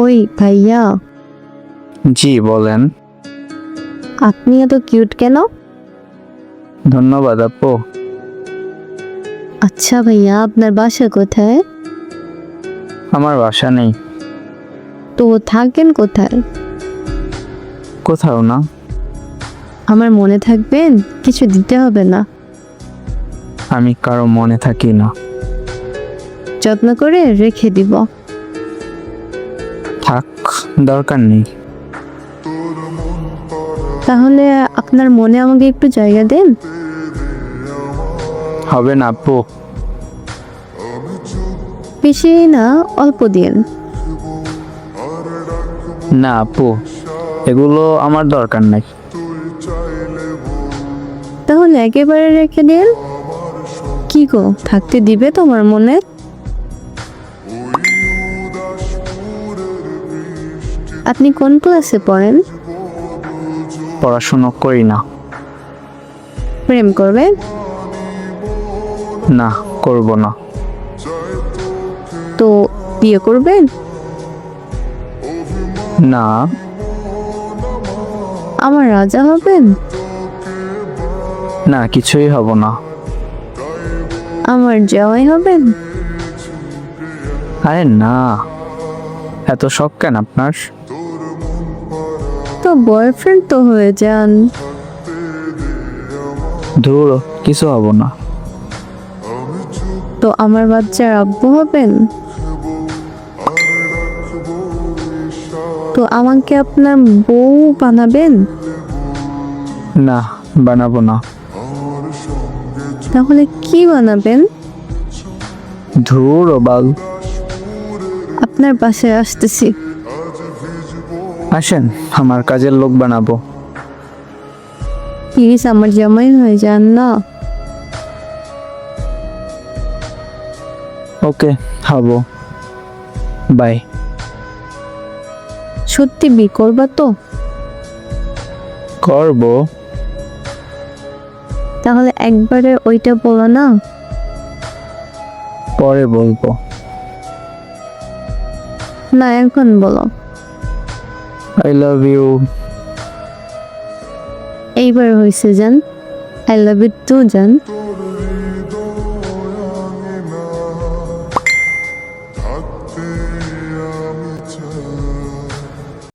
ওই ভাইয়া, জি বলেন। আপনি এত কিউট কেন? ধন্যবাদ আপু। আচ্ছা ভাইয়া, আপনার বাসা কোথায়? আমার বাসা নেই। তো থাকেন কোথায়? কোথাও না। আমার মনে থাকবেন, কিছু দিতে হবে না। আমি কারো মনে থাকি না। যত্ন করে রেখে দিব। থাক, দরকার নেই। তাহলে আপনার মনে আমাকে একটু জায়গা দেন। হবে না আপু। বেশি না, অল্প দিন। না আপু, এগুলো আমার দরকার নাই। তাহলে একেবারে রেখে দিন। কি গো, থাকতে দিবে তোমার মনে? আপনি কোন ক্লাসে পড়েন? পড়াশোনা করি না। প্রেম করবেন? না, করব না। তো বিয়ে করবেন? না। আমার রাজা হবেন? না, কিছুই হব না। আমার জামাই হবেন? আরে না, এত শখ কেন আপনার? তো বয়ফ্রেন্ড তো হয়ে যান। ধুর, কিছু হব না। তো আমার বাচ্চার আব্বু হবেন? তো আমাকে আপনার বউ বানাবেন? না, বানাবো না। তাহলে কি বানাবেন? ধুর বাল। আপনার বাসায় আসতেছি। আসেন, আমার কাজের লোক বানাবো। প্লিজ আমার জামাই হয়ে যান না। ওকে, হব। বাই। সত্যি বিয়ে করবা তো? করব। তাহলে একবারে ওইটা বলো না। পরে বলবো। না, এখন বলো। I love you. এইবার হয়েছে জান। আই লাভ ইউ টু জান।